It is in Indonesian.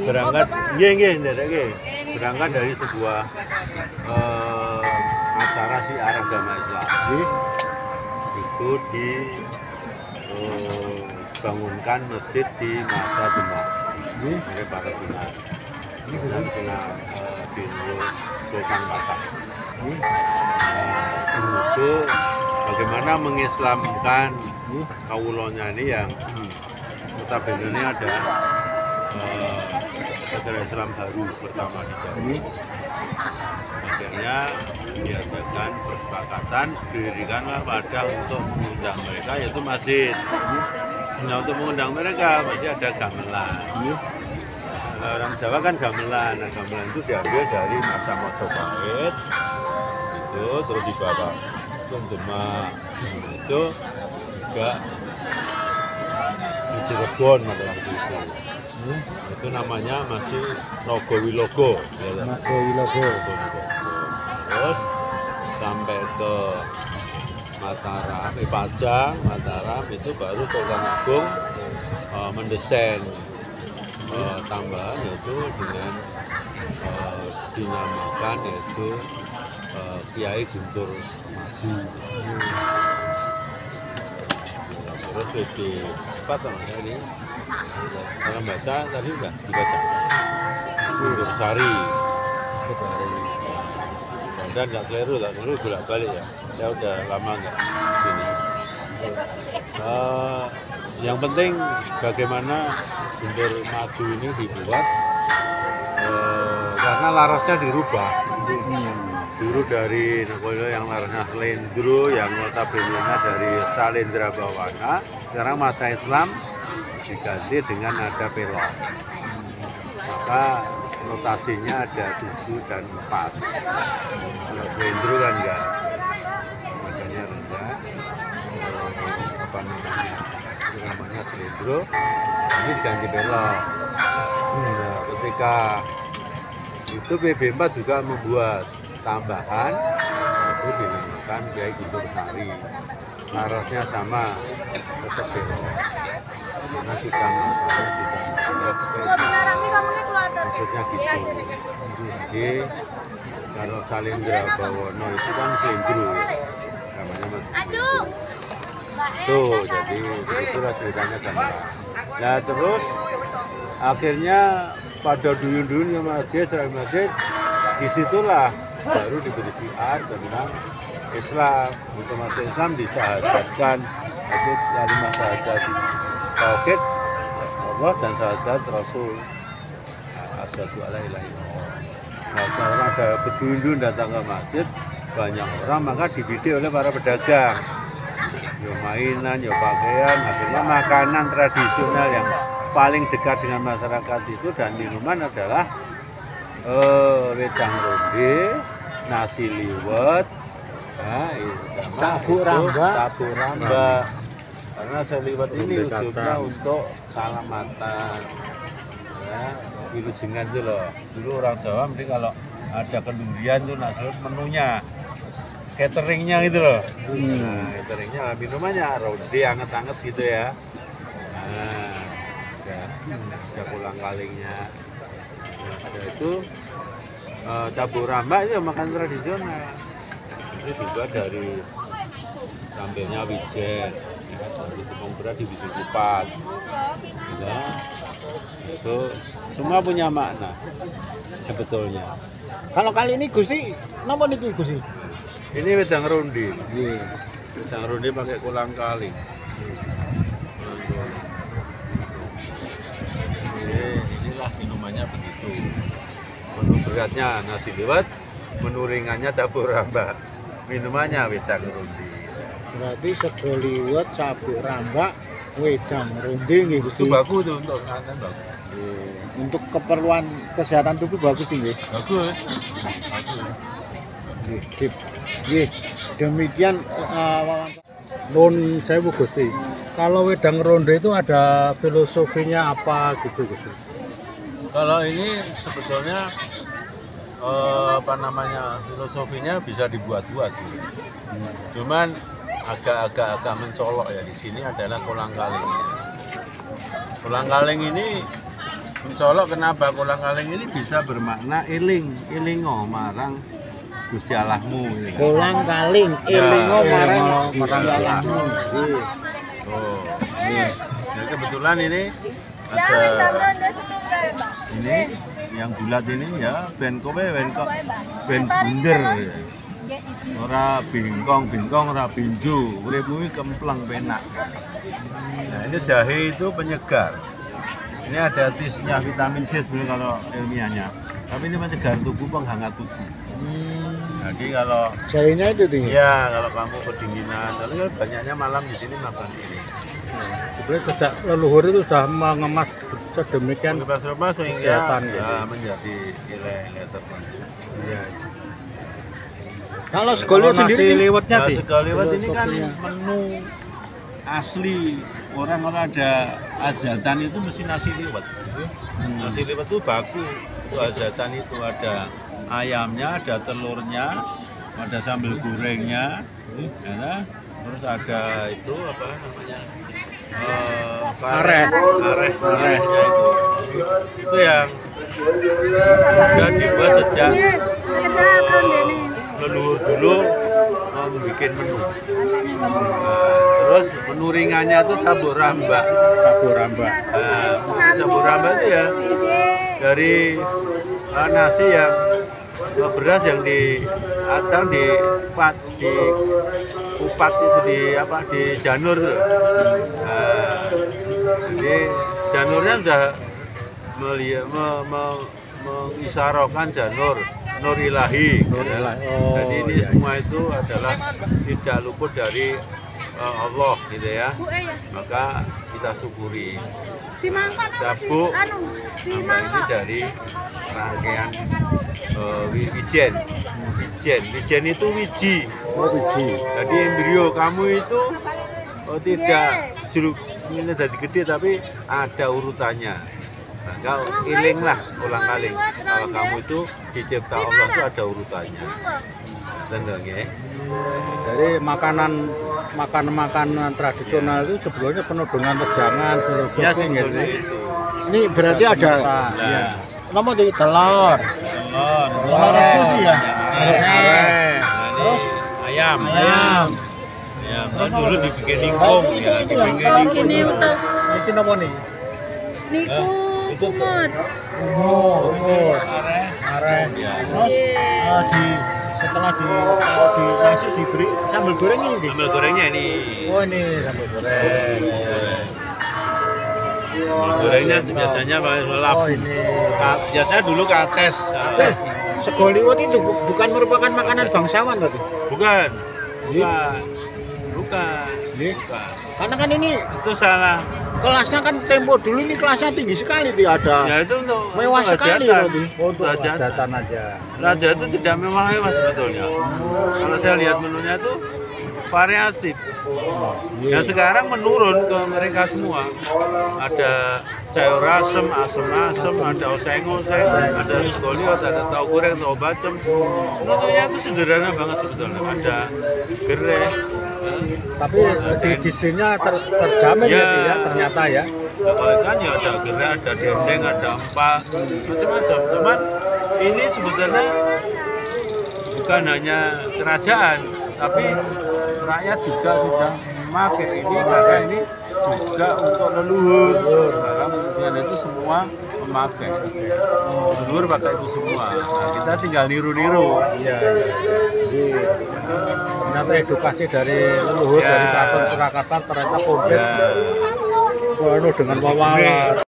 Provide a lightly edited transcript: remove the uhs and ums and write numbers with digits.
berangkat berangkat dari sebuah acara syiar agama Islam. Itu dibangunkan masjid di masa Demak oleh para sunan. Dan Sunan Sultan Batak. Itu bagaimana mengislamkan kaulonya ini yang notabene ini ada negara Islam baru pertama di Jawa. Akhirnya diadakan persepakatan didirikanlah wadah untuk mengundang mereka, yaitu masjid. Nah, untuk mengundang mereka masih ada gamelan. Orang Jawa kan gamelan. Nah, gamelan itu diambil dari masa Majapahit itu terus dibawa ke Demak. Itu juga di Cirebon pada waktu itu. Itu namanya masih Nogowilogo. Nogowilogo. Terus sampai ke Mataram, Pajang, Mataram itu baru Sultan Agung mendesain tambahan yaitu dengan dinamakan yaitu Kiai Guntur Madu. Terus di apa namanya ini? Kalau baca tadi udah dibaca. Guntur Sari. Dan nggak keliru bolak-balik ya. Ya udah lama nggak sini. Yang penting bagaimana Guntur Madu ini dibuat karena larasnya dirubah. Dulu dari yang larasnya Slendro, yang notabene dari Salendra Bawana, sekarang masa Islam diganti dengan nada pelok. Maka notasinya ada 7 dan 4. Kalau Slendro kan enggak, makanya rendah. Apa namanya Slendro, ini diganti pelok. Nah, ketika itu PB4 juga membuat tambahan itu dinamakan Kiai Guntur Sari. Larasnya sama, tetap belok. Karena sudah masanya sudah maksudnya gitu. Jadi kalau Salendra Bawono itu kan Slendro ya, namanya Mas. Tuh, jadi itulah ceritanya gamelan. Nah terus akhirnya pada duyun-duyun ke masjid, disitulah baru diberi syiar tentang Islam. Untuk masuk Islam disyahadatkan itu kalimat syahadat tauhid Allah dan syahadat Rasul. Asyhadu alla ilaha illallah. Maka orang saya berduyun datang ke masjid, banyak orang maka dibidik oleh para pedagang. Ya mainan, ya pakaian, akhirnya makanan tradisional yang paling dekat dengan masyarakat itu dan minuman adalah wedang ronde, nasi liwet, tabur ramba. Karena seliwet ini ujungnya untuk salamatan, ya, wilujengan itu loh. Dulu orang Jawa mesti kalau ada kendurian tuh nasi liwet menunya, cateringnya gitu loh. Nah, cateringnya minumannya ronde anget-anget gitu ya. Nah, ada kolang-kalingnya. Ada itu tabur ramba itu makan tradisional. Itu juga dari tampilnya wijen, ya, dari tepung beras di biji kupat. Ya, itu semua punya makna sebetulnya. Kalau kali ini Gusti, napa niki Gusti? Ini wedang ronde. Wedang ronde pakai kolang-kaling. Inilah minumannya begitu. Menu beratnya nasi liwet, menu ringannya tabur ramba, minumannya wedang ronde. Berarti sego liwet, sabuk rambak, wedang ronde nggih Gusti. Itu bagus tuh untuk kesehatan bagus. Untuk keperluan kesehatan tubuh bagus nggih. Bagus. Nggih, sip. Nggih, demikian wawancara. Nun sewu Gusti. Kalau wedang ronde itu ada filosofinya apa gitu Gusti? Kalau ini sebetulnya filosofinya bisa dibuat-buat gitu. Cuman agak mencolok ya di sini adalah kolang-kaling. Kolang-kaling ini Mencolok kenapa? Kolang-kaling ini bisa bermakna ilingo marang Gusti Allahmu. Kolang-kaling elingo marang Gusti Allahmu. Oh, nah, kebetulan ini ada ini yang bulat ini ya ben bunder. Ora bingkong ora binju, uripmu iki kempleng penak. Nah, ini jahe itu penyegar. Ini ada tisnya vitamin C sebenarnya kalau ilmiahnya. Tapi ini penyegar tubuh, penghangat tubuh. Jadi kalau Jahenya itu tinggi. ya kalau kamu kedinginan, kalau banyaknya malam di sini makan ini. Sebenarnya sejak leluhur itu sudah mengemas sedemikian Mengemas sehingga kesehatan, ya, gitu. menjadi nilai-nilai tertentu. Iya. Kalau segoliwat sendiri liwetnya Nah, sih. segaliwat ini kan menu asli orang kalau ada hajatan itu mesti nasi liwet. Nasi liwet itu baku. Itu hajatan itu ada ayamnya, ada telurnya, ada sambal gorengnya, ya, terus ada itu apa namanya arehnya itu yang sudah dibuat sejak leluhur dulu membuat menu. Terus menu ringannya itu sabur rambak. Sabur rambak itu ya dari nasi yang beras yang diupat itu di janur tuh. Jadi janurnya sudah mengisyaratkan janur Nur Ilahi. Dan ini semua itu adalah tidak luput dari Allah gitu ya. Maka kita syukuri. Dabuk ini dari rangkaian wijen itu wiji. Jadi embrio kamu itu tidak jeruk ini jadi gede tapi ada urutannya. Nah, kau ilinglah kolang-kaling. Kalau kamu itu dicipta Allah itu ada urutannya. Benar ya? Jadi makanan tradisional itu sebelumnya penuh dengan wejangan, filosofi Ya gitu. sebetulnya itu. ini berarti ada Ya. nama dari telur rebus ya. Terus ayam. Ya, kan dulu dibikin ningkong ya, dibikin Gini ningkong. untuk Ini apa nih? niku kumut. Areh. Ya. Terus setelah ditaruh di nasi diberi sambal goreng ini Dik. Sambal gorengnya ini. Oh ini sambal goreng. Sambal gorengnya biasanya pakai Oh labu. ini. Biasanya dulu kates. Segoliwat itu bukan merupakan makanan bangsawan tadi. Bukan. Iya. Bukan. Iya. Bukan. Karena kan ini Itu salah. kelasnya kan tempo dulu ini kelasnya tinggi sekali Dik, ada. Ya itu untuk Mewah sekali hajatan. berarti. Untuk Hajatan. hajatan aja. Raja itu tidak mewah-mewah sebetulnya. Kalau saya lihat menunya itu variatif. Iya. Nah sekarang menurun ke mereka semua. Ada sayur asem, asem, ada oseng-oseng, ada segoliwat, ada tahu goreng, tahu bacem. Menunya itu sederhana banget sebetulnya. Ada gerai. Tapi segi gizinya terjamin Ya. ya ternyata ya. Kan ya ada gerai, ada dendeng, ada empal, macam-macam. Cuman ini sebetulnya bukan hanya kerajaan, tapi rakyat juga sudah memakai ini karena ini juga untuk leluhur. Dalam kemudian itu semua memakai. Leluhur pakai itu semua. Nah, kita tinggal niru-niru. Iya. Jadi ternyata edukasi dari leluhur Ya. dari Keraton Surakarta ternyata komplit Ya. penuh dengan wawasan.